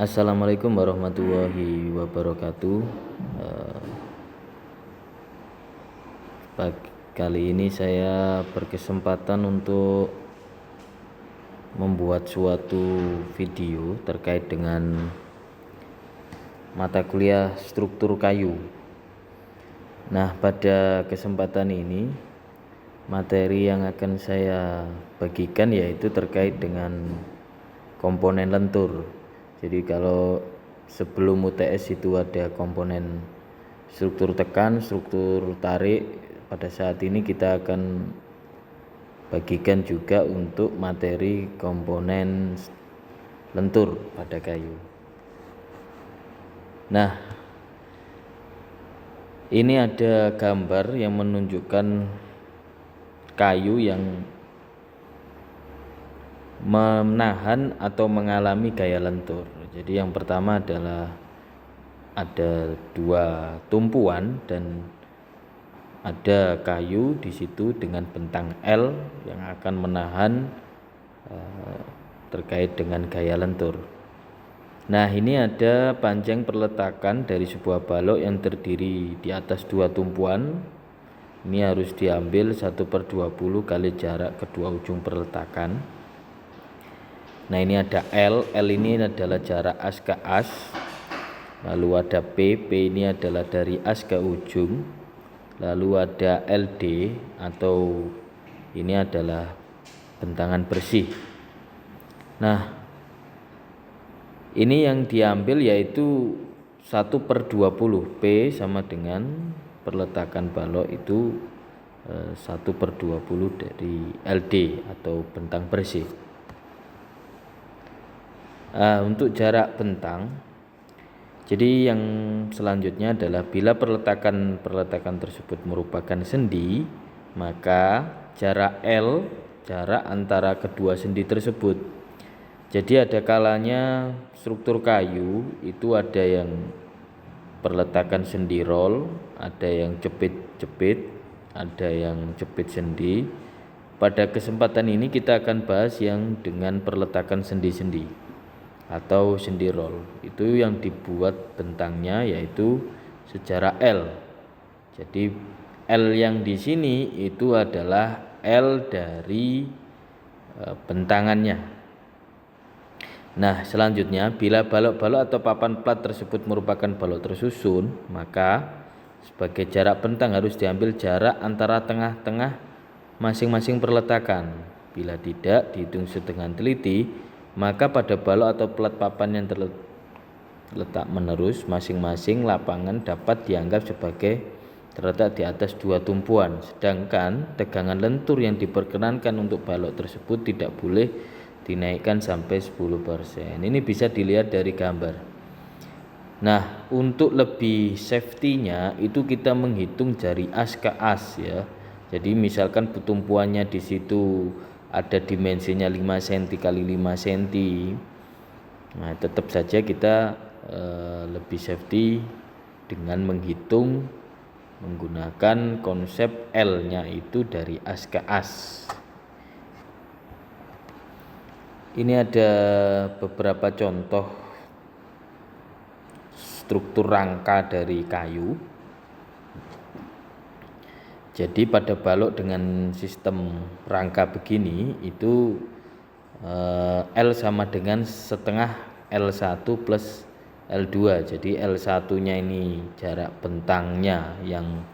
Assalamualaikum warahmatullahi wabarakatuh. Eh, Kali ini saya berkesempatan untuk membuat suatu video terkait dengan mata kuliah struktur kayu. Nah, pada kesempatan ini materi yang akan saya bagikan yaitu terkait dengan komponen lentur. Jadi kalau sebelum UTS itu ada komponen struktur tekan, struktur tarik, pada saat ini kita akan bagikan juga untuk materi komponen lentur pada kayu. Nah, ini ada gambar yang menunjukkan kayu yang menahan atau mengalami gaya lentur. Jadi yang pertama adalah ada dua tumpuan dan ada kayu di situ dengan bentang L yang akan menahan terkait dengan gaya lentur. Nah, ini ada panjang perletakan dari sebuah balok yang terdiri di atas dua tumpuan. Ini harus diambil 1/20 kali jarak kedua ujung perletakan. Nah, ini ada L ini adalah jarak as ke as. Lalu ada P ini adalah dari as ke ujung. Lalu ada LD atau ini adalah bentangan bersih. Nah, ini yang diambil yaitu 1/20. P sama dengan perletakan balok itu 1/20 dari LD atau bentang bersih. Untuk jarak bentang, jadi yang selanjutnya adalah bila perletakan tersebut merupakan sendi, maka jarak L, jarak antara kedua sendi tersebut. Jadi ada kalanya struktur kayu itu ada yang perletakan sendi roll, ada yang jepit-jepit, ada yang jepit sendi. Pada kesempatan ini kita akan bahas yang dengan perletakan sendi-sendi atau sendi roll. Itu yang dibuat bentangnya yaitu sejarak L. Jadi L yang di sini itu adalah L dari bentangannya. Nah, selanjutnya bila balok-balok atau papan plat tersebut merupakan balok tersusun, maka sebagai jarak bentang harus diambil jarak antara tengah-tengah masing-masing perletakan. Bila tidak dihitung dengan teliti, maka pada balok atau plat papan yang terletak menerus, masing-masing lapangan dapat dianggap sebagai terletak di atas dua tumpuan. Sedangkan tegangan lentur yang diperkenankan untuk balok tersebut tidak boleh dinaikkan sampai 10%. Ini bisa dilihat dari gambar. Nah, untuk lebih safety-nya itu kita menghitung dari as ke as ya. Jadi misalkan tumpuannya di situ ada dimensinya 5 cm kali 5 cm. Nah, tetap saja kita lebih safety dengan menghitung menggunakan konsep L-nya itu dari as ke as. Ini ada beberapa contoh struktur rangka dari kayu. Jadi pada balok dengan sistem rangka begini itu L sama dengan setengah L1 plus L2. Jadi L1-nya ini jarak bentangnya yang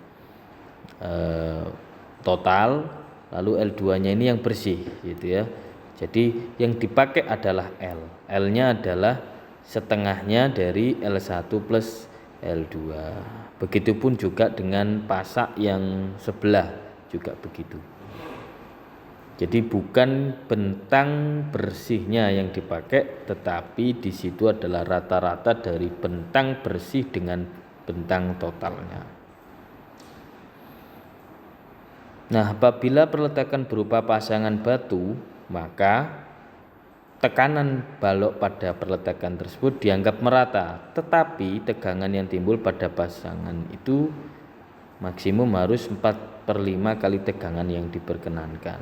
total, lalu L2-nya ini yang bersih gitu ya. Jadi yang dipakai adalah L. L-nya adalah setengahnya dari L1 plus L2. Begitupun juga dengan pasak yang sebelah juga begitu. Jadi bukan bentang bersihnya yang dipakai, tetapi di situ adalah rata-rata dari bentang bersih dengan bentang totalnya. Nah, apabila perletakan berupa pasangan batu, maka tekanan balok pada perletakan tersebut dianggap merata, tetapi tegangan yang timbul pada pasangan itu maksimum harus 4/5 kali tegangan yang diperkenankan.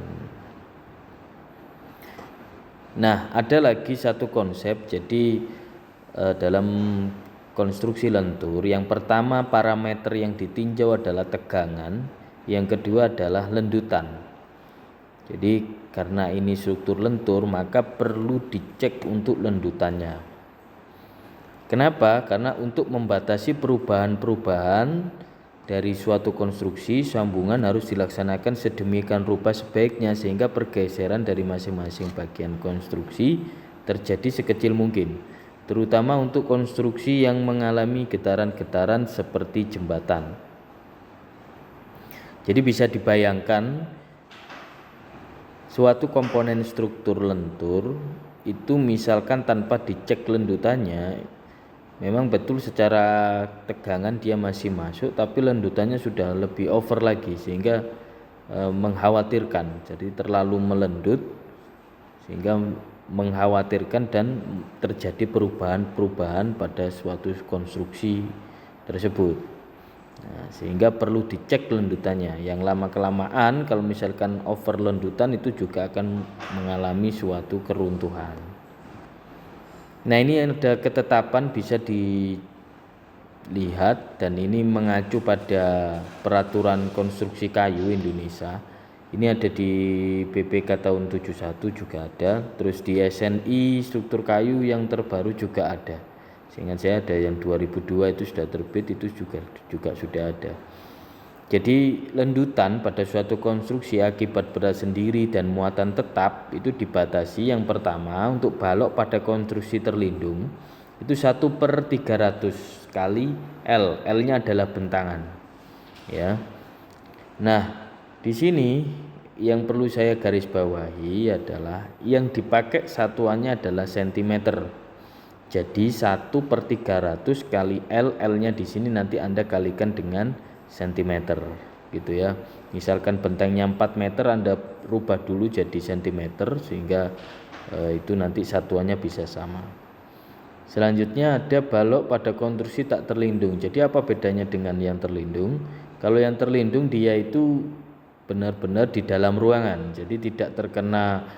Nah, ada lagi satu konsep. Jadi dalam konstruksi lentur, yang pertama parameter yang ditinjau adalah tegangan, yang kedua adalah lendutan. Jadi karena ini struktur lentur maka perlu dicek untuk lendutannya. Kenapa? Karena untuk membatasi perubahan-perubahan dari suatu konstruksi, sambungan harus dilaksanakan sedemikian rupa sebaiknya sehingga pergeseran dari masing-masing bagian konstruksi terjadi sekecil mungkin, terutama untuk konstruksi yang mengalami getaran-getaran seperti jembatan. Jadi bisa dibayangkan suatu komponen struktur lentur itu misalkan tanpa dicek lendutannya, memang betul secara tegangan dia masih masuk, tapi lendutannya sudah lebih over lagi sehingga mengkhawatirkan. Jadi terlalu melendut sehingga mengkhawatirkan dan terjadi perubahan-perubahan pada suatu konstruksi tersebut. Nah, sehingga perlu dicek lendutannya. Yang lama-kelamaan kalau misalkan over lendutan itu juga akan mengalami suatu keruntuhan. Nah, ini ada ketetapan bisa dilihat dan ini mengacu pada peraturan konstruksi kayu Indonesia. Ini ada di BPK tahun 71 juga ada, terus di SNI struktur kayu yang terbaru juga ada. Seingat saya ada yang 2002 itu sudah terbit, itu juga sudah ada. Jadi lendutan pada suatu konstruksi akibat berat sendiri dan muatan tetap itu dibatasi. Yang pertama untuk balok pada konstruksi terlindung itu 1/300 kali L. L-nya adalah bentangan. Ya. Nah, di sini yang perlu saya garis bawahi adalah yang dipakai satuannya adalah sentimeter. Jadi 1/300 kali L, L-nya di sini nanti Anda kalikan dengan sentimeter gitu ya. Misalkan bentangnya 4 meter, Anda rubah dulu jadi sentimeter sehingga itu nanti satuannya bisa sama. Selanjutnya ada balok pada konstruksi tak terlindung. Jadi apa bedanya dengan yang terlindung? Kalau yang terlindung dia itu benar-benar di dalam ruangan, jadi tidak terkena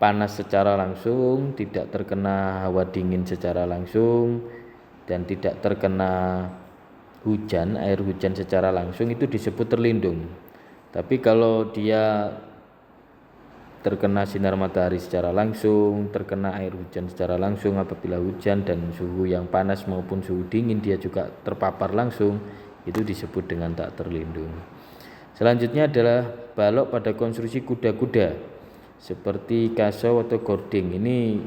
panas secara langsung, tidak terkena hawa dingin secara langsung, dan tidak terkena hujan, air hujan secara langsung, itu disebut terlindung. Tapi kalau dia terkena sinar matahari secara langsung, terkena air hujan secara langsung apabila hujan dan suhu yang panas maupun suhu dingin dia juga terpapar langsung, itu disebut dengan tak terlindung. Selanjutnya adalah balok pada konstruksi kuda-kuda seperti kasau atau gording. Ini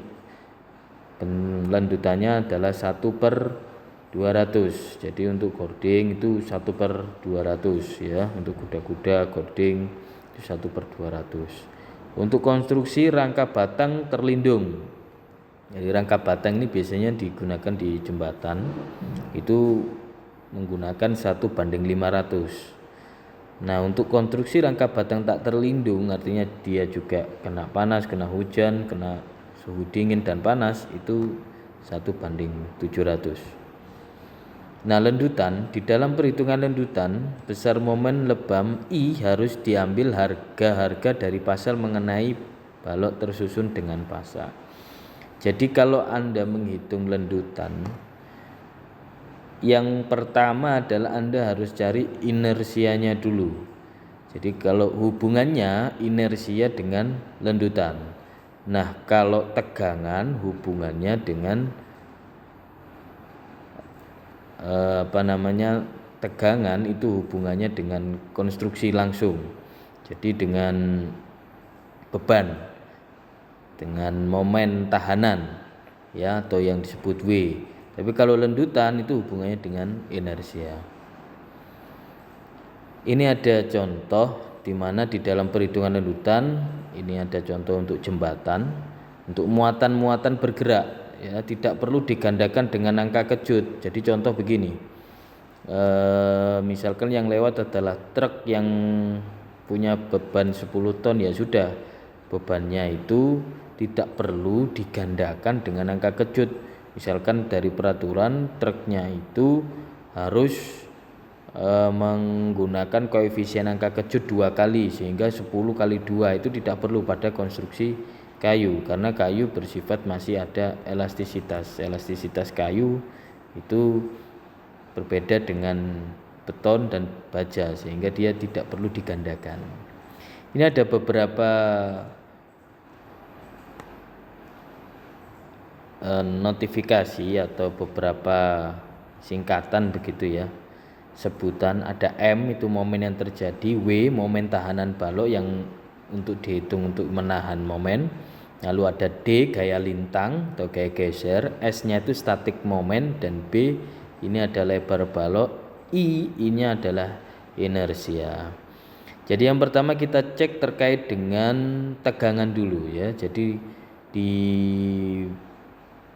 lendutannya adalah 1/200. Jadi untuk gording itu 1/200 ya. Untuk kuda-kuda gording itu 1/200. Untuk konstruksi rangka batang terlindung. Jadi rangka batang ini biasanya digunakan di jembatan. Itu menggunakan 1/500. Nah, untuk konstruksi rangka batang tak terlindung artinya dia juga kena panas, kena hujan, kena suhu dingin dan panas, itu 1/700. Nah, lendutan, di dalam perhitungan lendutan besar momen lebam I harus diambil harga-harga dari pasal mengenai balok tersusun dengan pasa. Jadi kalau Anda menghitung lendutan, yang pertama adalah Anda harus cari inersianya dulu. Jadi kalau hubungannya inersia dengan lendutan. Nah, kalau tegangan hubungannya dengan tegangan itu hubungannya dengan konstruksi langsung. Jadi dengan beban, dengan momen tahanan ya, atau yang disebut W. Tapi kalau lendutan itu hubungannya dengan inersia. Ini ada contoh di mana di dalam perhitungan lendutan, ini ada contoh untuk jembatan, untuk muatan-muatan bergerak ya, tidak perlu digandakan dengan angka kejut. Jadi contoh begini, misalkan yang lewat adalah truk yang punya beban 10 ton, ya sudah, bebannya itu tidak perlu digandakan dengan angka kejut. Misalkan dari peraturan truknya itu harus menggunakan koefisien angka kejut 2 kali sehingga 10 kali 2 itu tidak perlu pada konstruksi kayu, karena kayu bersifat masih ada elastisitas kayu itu berbeda dengan beton dan baja, sehingga dia tidak perlu digandakan. Ini ada beberapa notifikasi atau beberapa singkatan begitu ya, sebutan. Ada M itu momen yang terjadi, W momen tahanan balok yang untuk dihitung untuk menahan momen, lalu ada D gaya lintang atau gaya geser, S nya itu static moment, dan B ini adalah lebar balok, I ini adalah inersia. Jadi yang pertama kita cek terkait dengan tegangan dulu ya. Jadi di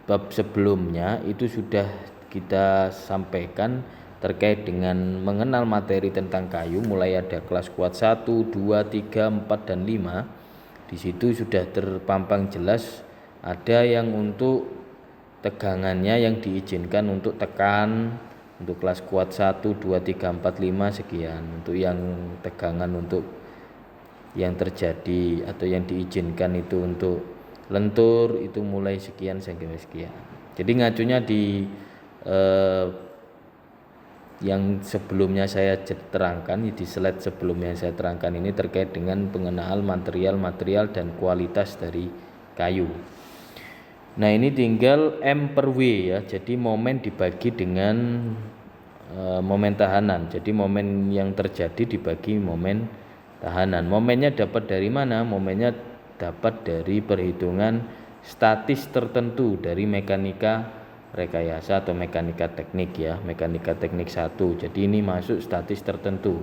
bab sebelumnya itu sudah kita sampaikan terkait dengan mengenal materi tentang kayu, mulai ada kelas kuat 1, 2, 3, 4 dan 5. Di situ sudah terpampang jelas ada yang untuk tegangannya yang diizinkan untuk tekan, untuk kelas kuat 1, 2, 3, 4, 5 sekian. Untuk yang tegangan untuk yang terjadi atau yang diizinkan itu untuk lentur itu mulai sekian sampai sekian. Jadi ngacunya di yang sebelumnya saya terangkan, di slide sebelumnya saya terangkan ini terkait dengan pengenal material dan kualitas dari kayu. Nah ini tinggal M per W ya, jadi momen dibagi dengan momen tahanan. Jadi momen yang terjadi dibagi momen tahanan. Momennya dapat dari mana? Momennya dapat dari perhitungan statis tertentu dari mekanika rekayasa atau mekanika teknik ya, mekanika teknik 1. Jadi ini masuk statis tertentu.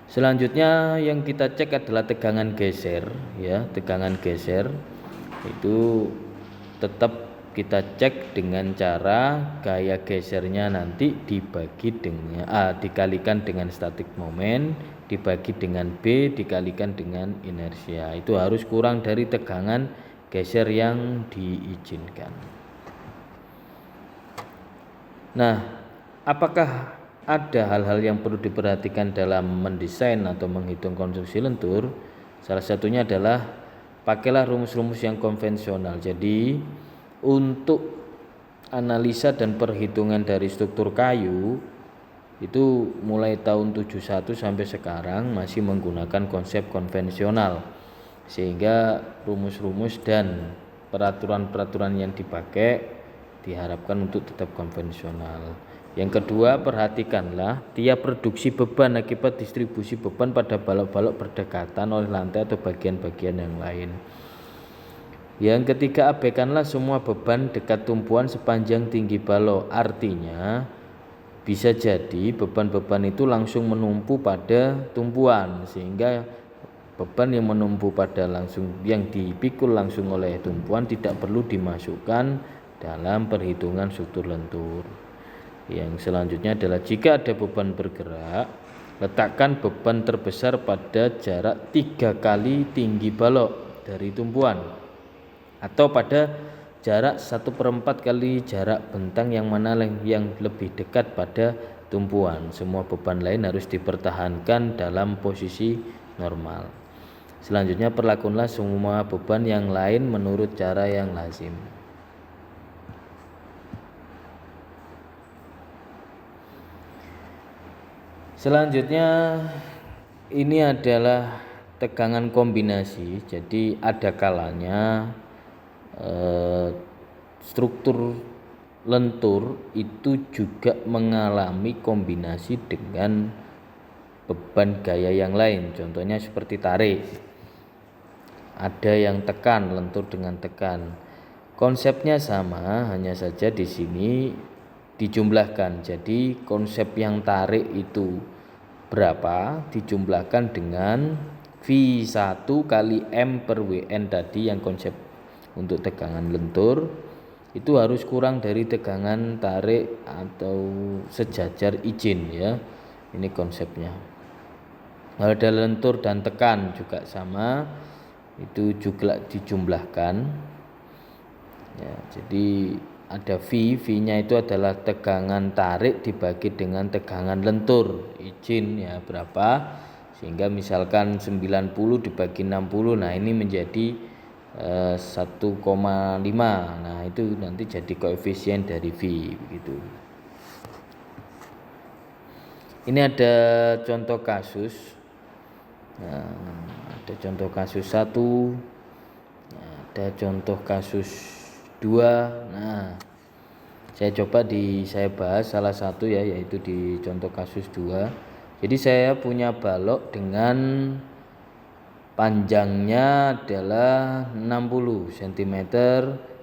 Selanjutnya yang kita cek adalah tegangan geser ya. Tegangan geser itu tetap kita cek dengan cara gaya gesernya nanti dikalikan dengan static moment, dibagi dengan B, dikalikan dengan inersia. Itu harus kurang dari tegangan geser yang diizinkan. Nah, apakah ada hal-hal yang perlu diperhatikan dalam mendesain atau menghitung konstruksi lentur? Salah satunya adalah pakailah rumus-rumus yang konvensional. Jadi untuk analisa dan perhitungan dari struktur kayu itu mulai tahun 71 sampai sekarang masih menggunakan konsep konvensional, sehingga rumus-rumus dan peraturan-peraturan yang dipakai diharapkan untuk tetap konvensional. Yang kedua, perhatikanlah tiap reduksi beban akibat distribusi beban pada balok-balok berdekatan oleh lantai atau bagian-bagian yang lain. Yang ketiga, abaikanlah semua beban dekat tumpuan sepanjang tinggi balok. Artinya bisa jadi beban-beban itu langsung menumpu pada tumpuan, sehingga beban yang menumpu pada yang dipikul langsung oleh tumpuan tidak perlu dimasukkan dalam perhitungan struktur lentur. Yang selanjutnya adalah jika ada beban bergerak, letakkan beban terbesar pada jarak 3 kali tinggi balok dari tumpuan, atau pada jarak 1/4 kali jarak bentang yang mana yang lebih dekat pada tumpuan. Semua beban lain harus dipertahankan dalam posisi normal. Selanjutnya, perlakukanlah semua beban yang lain menurut cara yang lazim. Selanjutnya ini adalah tegangan kombinasi. Jadi ada kalanya struktur lentur itu juga mengalami kombinasi dengan beban gaya yang lain. Contohnya seperti tarik. Ada yang tekan, lentur dengan tekan. Konsepnya sama, hanya saja di sini dijumlahkan. Jadi konsep yang tarik itu berapa dijumlahkan dengan V1 kali M per Wn tadi, yang konsep untuk tegangan lentur itu harus kurang dari tegangan tarik atau sejajar izin ya. Ini konsepnya. Ada lentur dan tekan juga sama, itu juga dijumlahkan ya. Jadi ada V-nya itu adalah tegangan tarik dibagi dengan tegangan lentur izin ya berapa, sehingga misalkan 90 dibagi 60. Nah ini menjadi 1,5. Nah itu nanti jadi koefisien dari V begitu. Ini ada contoh kasus. Nah, ada contoh kasus 1, ada contoh kasus 2. Nah saya bahas salah satu ya, yaitu di contoh kasus 2. Jadi saya punya balok dengan panjangnya adalah 60 cm,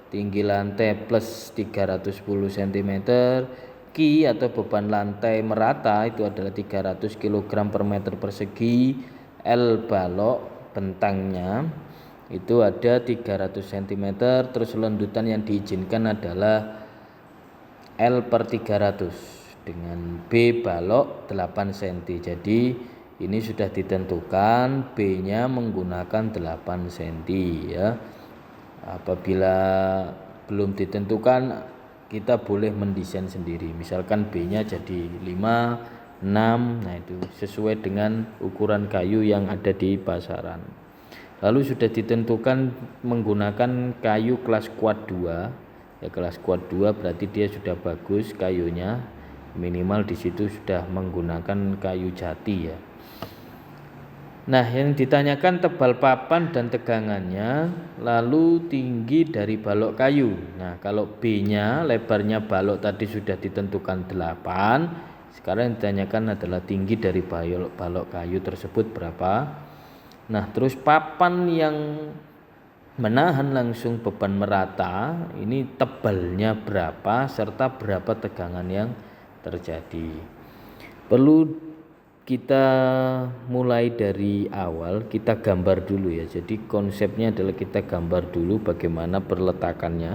tinggi lantai plus 310 cm, Ki atau beban lantai merata itu adalah 300 kg per meter persegi, L balok bentangnya itu ada 300 cm, terus lendutan yang diizinkan adalah L per 300 dengan B balok 8 cm. Jadi ini sudah ditentukan B nya menggunakan 8 cm ya. Apabila belum ditentukan kita boleh mendesain sendiri, misalkan B nya jadi 5, 6. Nah itu sesuai dengan ukuran kayu yang ada di pasaran. Lalu sudah ditentukan menggunakan kayu kelas kuat 2 ya, kelas kuat 2 berarti dia sudah bagus kayunya, minimal di situ sudah menggunakan kayu jati ya. Nah yang ditanyakan tebal papan dan tegangannya, lalu tinggi dari balok kayu. Nah kalau B nya lebarnya balok tadi sudah ditentukan 8, sekarang yang ditanyakan adalah tinggi dari balok kayu tersebut berapa. Nah terus papan yang menahan langsung beban merata ini tebalnya berapa serta berapa tegangan yang terjadi. Perlu kita mulai dari awal, kita gambar dulu ya. Jadi konsepnya adalah kita gambar dulu bagaimana perletakannya,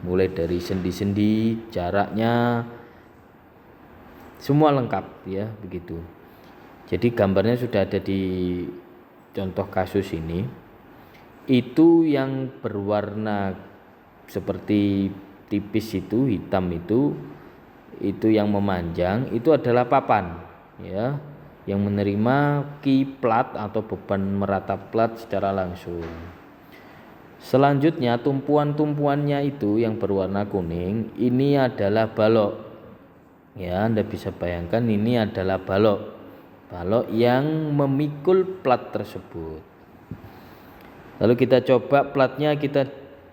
mulai dari sendi-sendi, jaraknya, semua lengkap ya begitu. Jadi gambarnya sudah ada di contoh kasus ini. Itu yang berwarna seperti tipis itu, hitam itu yang memanjang itu adalah papan ya, yang menerima Ki plat atau beban merata plat secara langsung. Selanjutnya tumpuan-tumpuannya itu yang berwarna kuning ini adalah balok ya. Anda bisa bayangkan ini adalah balok yang memikul plat tersebut. Lalu kita coba platnya kita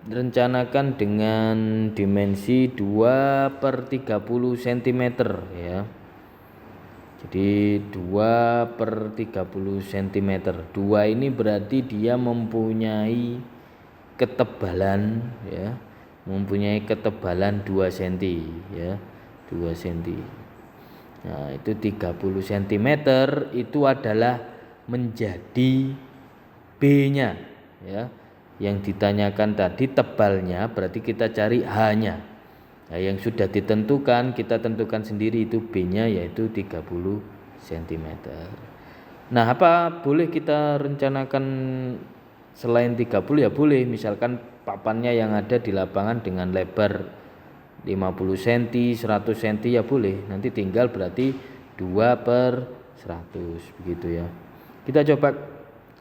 rencanakan dengan dimensi 2/30 cm ya. Jadi 2/30 cm. 2 ini berarti dia mempunyai ketebalan ya, mempunyai ketebalan 2 cm ya, 2 cm. Nah, itu 30 cm itu adalah menjadi B-nya ya. Yang ditanyakan tadi tebalnya, berarti kita cari H-nya. Nah, yang sudah ditentukan kita tentukan sendiri itu B-nya yaitu 30 cm. Nah, apa boleh kita rencanakan selain 30 ya boleh, misalkan papannya yang ada di lapangan dengan lebar 50 cm, 100 cm ya boleh. Nanti tinggal berarti 2/100 begitu ya. Kita coba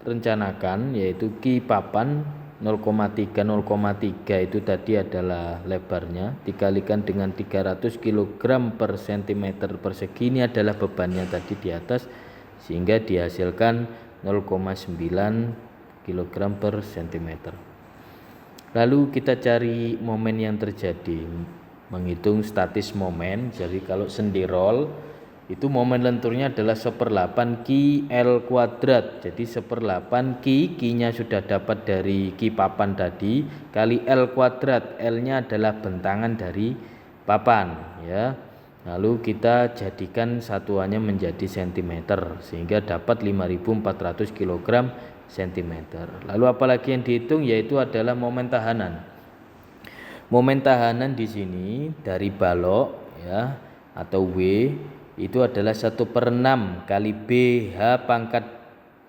rencanakan yaitu Ki papan 0,3 itu tadi adalah lebarnya dikalikan dengan 300 kg per cm persegi, ini adalah bebannya tadi di atas, sehingga dihasilkan 0,9 kg per cm. Lalu kita cari momen yang terjadi, menghitung statis momen. Jadi kalau sendi roll itu momen lenturnya adalah 1/8 Ki L kuadrat. Jadi 1/8 Ki, Ki-nya sudah dapat dari Ki papan tadi, kali L kuadrat. L-nya adalah bentangan dari papan ya. Lalu kita jadikan satuannya menjadi cm sehingga dapat 5.400 kg cm. Lalu apalagi yang dihitung yaitu adalah momen tahanan. Momen tahanan di sini dari balok ya atau W itu adalah 1/6 kali BH pangkat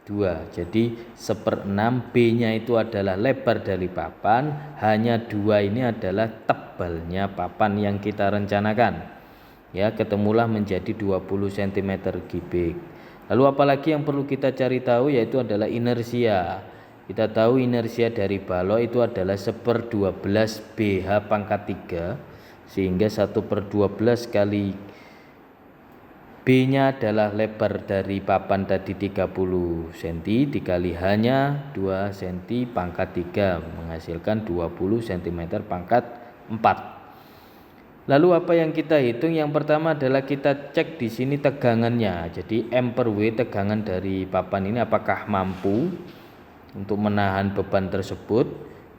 2. Jadi 1/6 B-nya itu adalah lebar dari papan, hanya 2 ini adalah tebalnya papan yang kita rencanakan. Ya, ketemulah menjadi 20 cm kubik. Lalu apalagi yang perlu kita cari tahu yaitu adalah inersia. Kita tahu inersia dari balok itu adalah 1/12 BH pangkat 3, sehingga 1/12 kali B-nya adalah lebar dari papan tadi 30 cm dikali H-nya 2 cm pangkat 3 menghasilkan 20 cm pangkat 4. Lalu apa yang kita hitung? Yang pertama adalah kita cek di sini tegangannya. Jadi M per W, tegangan dari papan ini apakah mampu untuk menahan beban tersebut,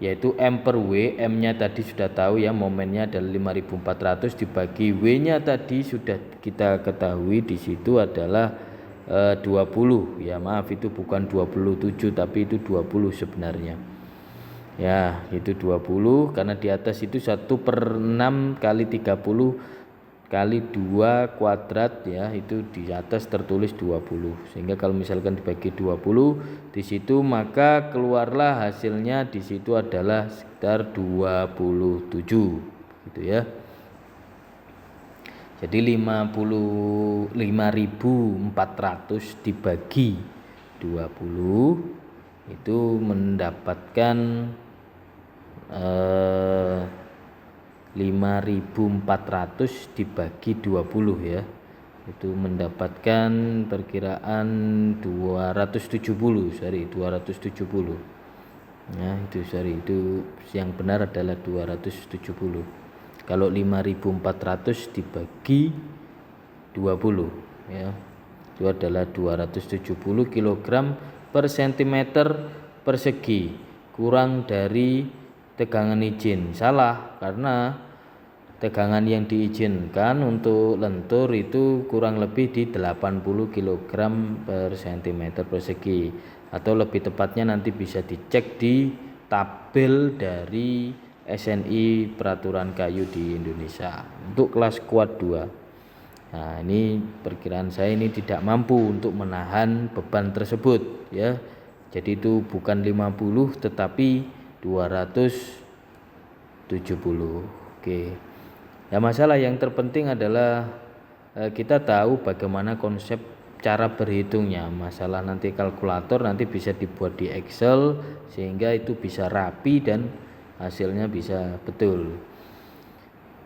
yaitu M per W. M-nya tadi sudah tahu ya, momennya adalah 5400 dibagi W-nya tadi sudah kita ketahui di situ adalah 20 ya, maaf itu bukan 27 tapi itu 20 sebenarnya ya, itu 20 karena di atas itu 1/6 kali 30 kali 2 kuadrat ya, itu di atas tertulis 20, sehingga kalau misalkan dibagi 20 di situ maka keluarlah hasilnya di situ adalah sekitar 27 gitu ya. Jadi 55.400 dibagi 20 itu mendapatkan 5.400 dibagi 20 ya, itu mendapatkan perkiraan 270 ya, itu yang benar adalah 270. Kalau 5.400 dibagi 20 ya, itu adalah 270 kg per cm persegi, kurang dari tegangan izin. Salah, karena tegangan yang diizinkan untuk lentur itu kurang lebih di 80 kg per cm persegi, atau lebih tepatnya nanti bisa dicek di tabel dari SNI peraturan kayu di Indonesia untuk kelas kuat 2. Nah, ini perkiraan saya ini tidak mampu untuk menahan beban tersebut ya. Jadi itu bukan 50 tetapi 270. Oke. Ya, masalah yang terpenting adalah kita tahu bagaimana konsep cara berhitungnya. Masalah nanti kalkulator nanti bisa dibuat di Excel sehingga itu bisa rapi dan hasilnya bisa betul.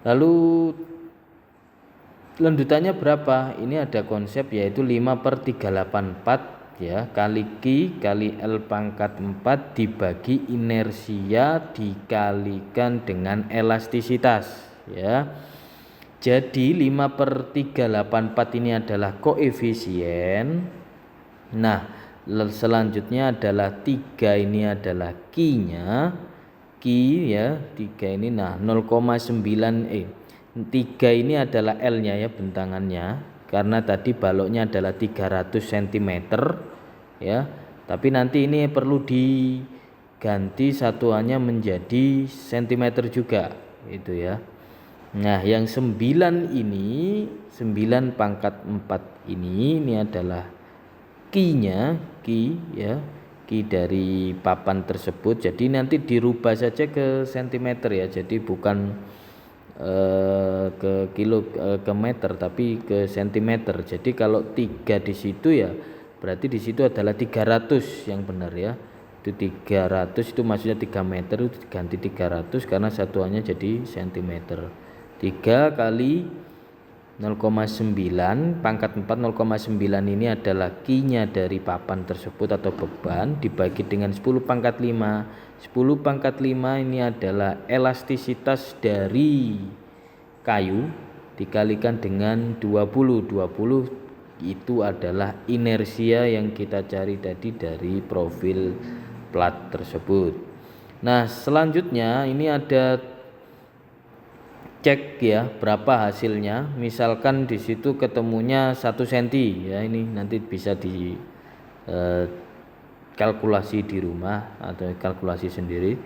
Lalu lanjutannya berapa? Ini ada konsep yaitu 5/384 ya, kali Q kali L pangkat 4 dibagi inersia dikalikan dengan elastisitas ya. Jadi 5/384 ini adalah koefisien. Nah, selanjutnya adalah 3 ini adalah Q-nya. Q ya, 3 ini nah 0,9 3 ini adalah L-nya ya, bentangannya, karena tadi baloknya adalah 300 cm ya. Tapi nanti ini perlu diganti satuannya menjadi cm juga itu ya. Nah, yang 9 ini 9 pangkat 4 ini adalah Q-nya, Q ya. Q dari papan tersebut. Jadi nanti dirubah saja ke cm ya. Jadi bukan ke kilo ke meter tapi ke cm. Jadi kalau 3 di situ ya berarti di situ adalah 300 yang benar ya. Itu 300 itu maksudnya 3 meter, itu diganti 300 karena satuannya jadi cm. 3 kali 0,9 pangkat 4 0,9 ini adalah Q-nya dari papan tersebut atau beban dibagi dengan 10 pangkat 5. 10 pangkat 5 ini adalah elastisitas dari kayu dikalikan dengan 20. 20 itu adalah inersia yang kita cari tadi dari profil plat tersebut. Nah, selanjutnya ini ada cek ya berapa hasilnya. Misalkan di situ ketemunya 1 cm ya, ini nanti bisa di kalkulasi di rumah atau kalkulasi sendiri.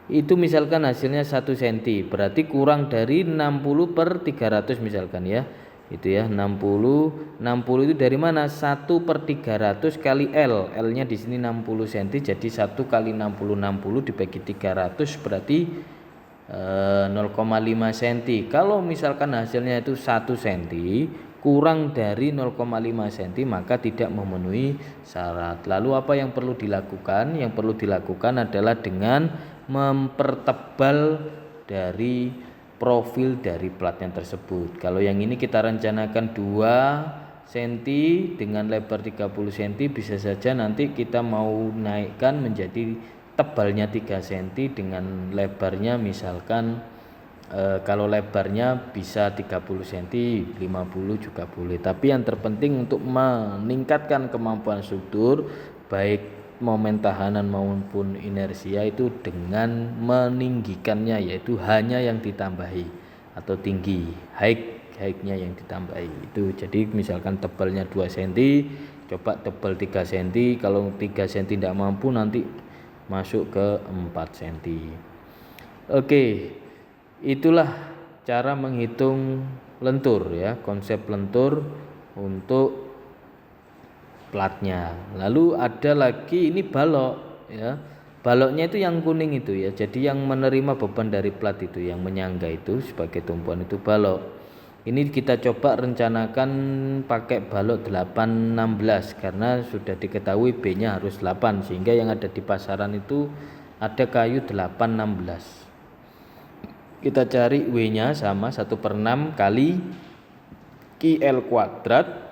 Itu misalkan hasilnya 1 cm berarti kurang dari 60/300 misalkan ya. Itu ya 60 itu dari mana? 1/300 kali L. L-nya di sini 60 cm, jadi 1 kali 60 dibagi 300 berarti 0,5 cm. Kalau misalkan hasilnya itu 1 cm kurang dari 0,5 cm maka tidak memenuhi syarat. Lalu apa yang perlu dilakukan? Yang perlu dilakukan adalah dengan mempertebal dari profil dari platnya tersebut. Kalau yang ini kita rencanakan 2 cm dengan lebar 30 cm, bisa saja nanti kita mau naikkan menjadi tebalnya 3 cm dengan lebarnya misalkan kalau lebarnya bisa 30 cm, 50 juga boleh. Tapi yang terpenting untuk meningkatkan kemampuan struktur baik momen tahanan maupun inersia itu dengan meninggikannya, yaitu hanya yang ditambahi atau tinggi, height-nya yang ditambahi itu. Jadi misalkan tebalnya 2 cm, coba tebal 3 cm. Kalau 3 cm tidak mampu nanti masuk ke 4 cm. Oke, itulah cara menghitung lentur ya, konsep lentur untuk platnya. Lalu ada lagi ini balok ya. Baloknya itu yang kuning itu ya. Jadi yang menerima beban dari plat itu, yang menyangga itu sebagai tumpuan itu balok. Ini kita coba rencanakan pakai balok 816 karena sudah diketahui B-nya harus 8, sehingga yang ada di pasaran itu ada kayu 816. Kita cari W-nya sama 1/6 kali QL kuadrat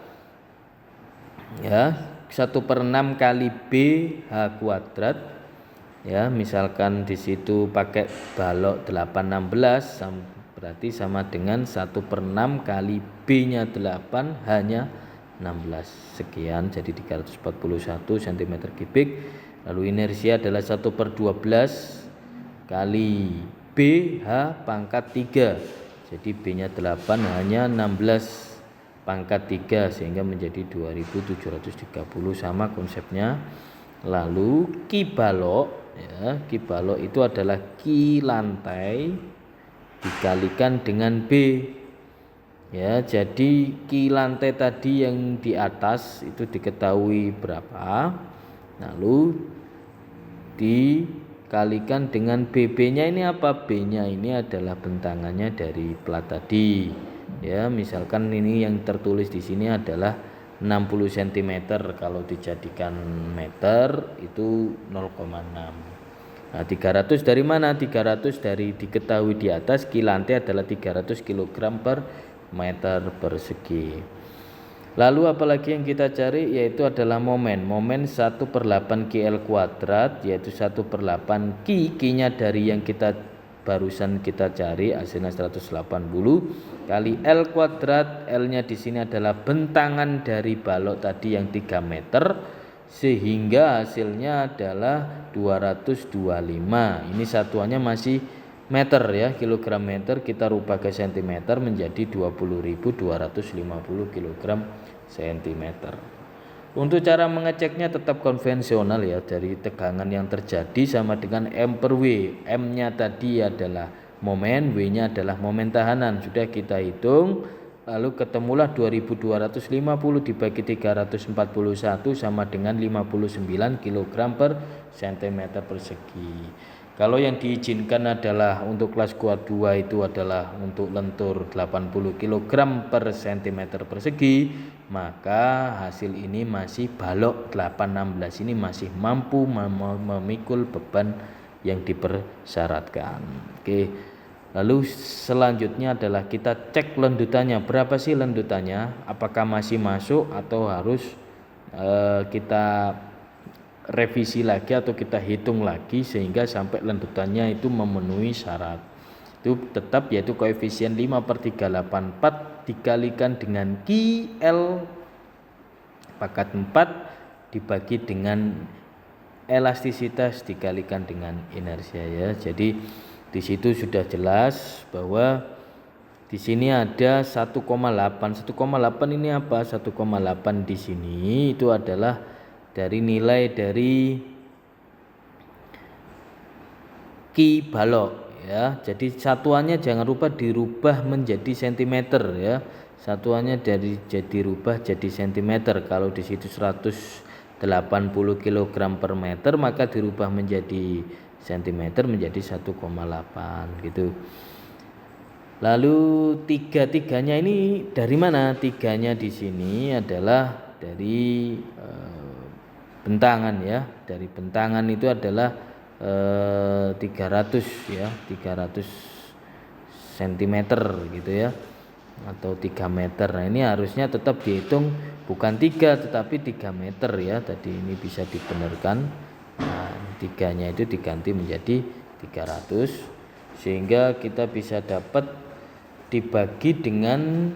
ya, 1/6 kali BH kuadrat ya. Misalkan di situ pakai balok 816 berarti sama dengan 1/6 kali B-nya 8 hanya 16 sekian, jadi 341 cm3. Lalu inersia adalah 1/12 kali BH pangkat 3, jadi B-nya 8 hanya 16 pangkat 3 sehingga menjadi 2730, sama konsepnya. Lalu ki balok ya, ki balok itu adalah ki lantai dikalikan dengan B ya. Jadi ki lantai tadi yang di atas itu diketahui berapa, lalu dikalikan dengan BB-nya. Ini apa? B-nya ini adalah bentangannya dari plat tadi ya. Misalkan ini yang tertulis di sini adalah 60 cm, kalau dijadikan meter itu 0,6. Nah, 300 dari mana? 300 dari diketahui di atas ki lantai adalah 300 kg per meter persegi. Lalu apalagi yang kita cari, yaitu adalah momen 1/8 QL kuadrat, yaitu 1/8 Q-nya dari yang kita barusan kita cari hasilnya 180 kali L kuadrat. L-nya di sini adalah bentangan dari balok tadi yang 3 meter, sehingga hasilnya adalah 225. Ini satuannya masih meter ya, kilogram meter kita rubah ke cm menjadi 20.250 kg cm. Untuk cara mengeceknya tetap konvensional ya, dari tegangan yang terjadi sama dengan M per W. M-nya tadi adalah momen, W-nya adalah momen tahanan, sudah kita hitung. Lalu ketemulah 2250 dibagi 341 sama dengan 59 kg per cm persegi. Kalau yang diizinkan adalah untuk kelas kuat 2 itu adalah untuk lentur 80 kg per cm persegi, maka hasil ini masih balok 816 ini masih mampu memikul beban yang dipersyaratkan. Oke. Lalu selanjutnya adalah kita cek lendutannya, berapa sih lendutannya, apakah masih masuk atau harus kita revisi lagi atau kita hitung lagi sehingga sampai lendutannya itu memenuhi syarat. Itu tetap yaitu koefisien 5/384 dikalikan dengan QL pangkat 4 dibagi dengan elastisitas dikalikan dengan inersia ya. Jadi di situ sudah jelas bahwa di sini ada 1,8. 1,8 ini apa? 1,8 di sini itu adalah dari nilai dari ki balok ya. Jadi satuannya jangan lupa dirubah menjadi cm ya. Satuannya jadi rubah jadi cm. Kalau di situ 180 kg per meter maka dirubah menjadi cm menjadi 1,8 gitu. Lalu tiga-tiganya ini dari mana? Tiganya di sini adalah dari bentangan ya. Dari bentangan itu adalah 300 ya, 300 cm gitu ya, atau 3 meter. Nah ini harusnya tetap dihitung bukan 3 tetapi 3 meter ya. Tadi ini bisa dibenarkan. Nah, tiganya itu diganti menjadi 300 sehingga kita bisa dapat dibagi dengan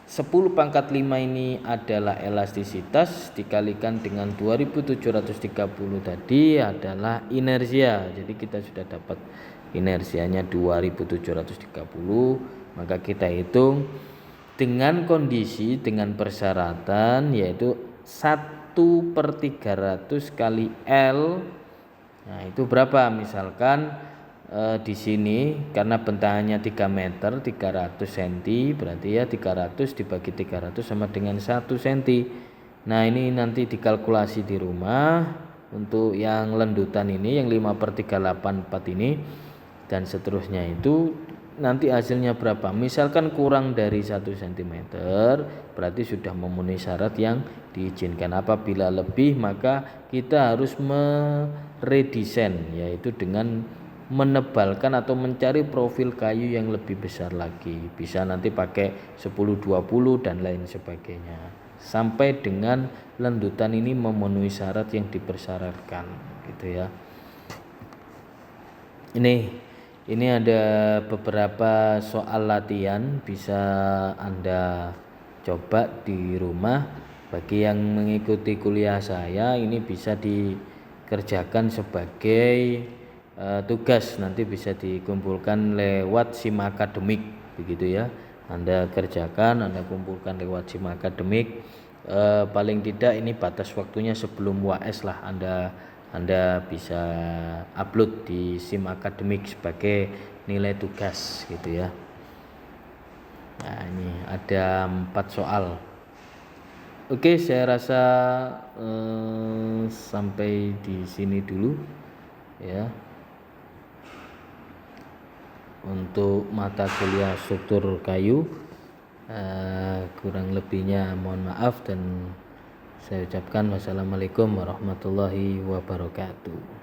10 pangkat 5 ini adalah elastisitas dikalikan dengan 2730 tadi adalah inersia. Jadi kita sudah dapat inersianya 2730, maka kita hitung dengan kondisi dengan persyaratan yaitu 1/300 kali L. Nah itu berapa? Misalkan di sini karena bentangannya 3 meter 300 cm, berarti ya 300 dibagi 300 sama dengan 1 cm. Nah ini nanti dikalkulasi di rumah untuk yang lendutan ini yang 5/384 ini dan seterusnya itu nanti hasilnya berapa. Misalkan kurang dari 1 cm berarti sudah memenuhi syarat yang diizinkan. Apabila lebih maka kita harus meredesain, yaitu dengan menebalkan atau mencari profil kayu yang lebih besar lagi. Bisa nanti pakai 10-20 dan lain sebagainya sampai dengan lendutan ini memenuhi syarat yang dipersyaratkan gitu ya. Ini ada beberapa soal latihan bisa Anda coba di rumah. Bagi yang mengikuti kuliah saya ini bisa dikerjakan sebagai tugas, nanti bisa dikumpulkan lewat SIM akademik begitu ya. Anda kerjakan, Anda kumpulkan lewat SIM akademik. Paling tidak ini batas waktunya sebelum UAS lah Anda bisa upload di SIM akademik sebagai nilai tugas gitu ya. Nah ini ada 4 soal. Oke, saya rasa sampai di sini dulu ya. Untuk mata kuliah struktur kayu, kurang lebihnya mohon maaf dan saya ucapkan wassalamualaikum warahmatullahi wabarakatuh.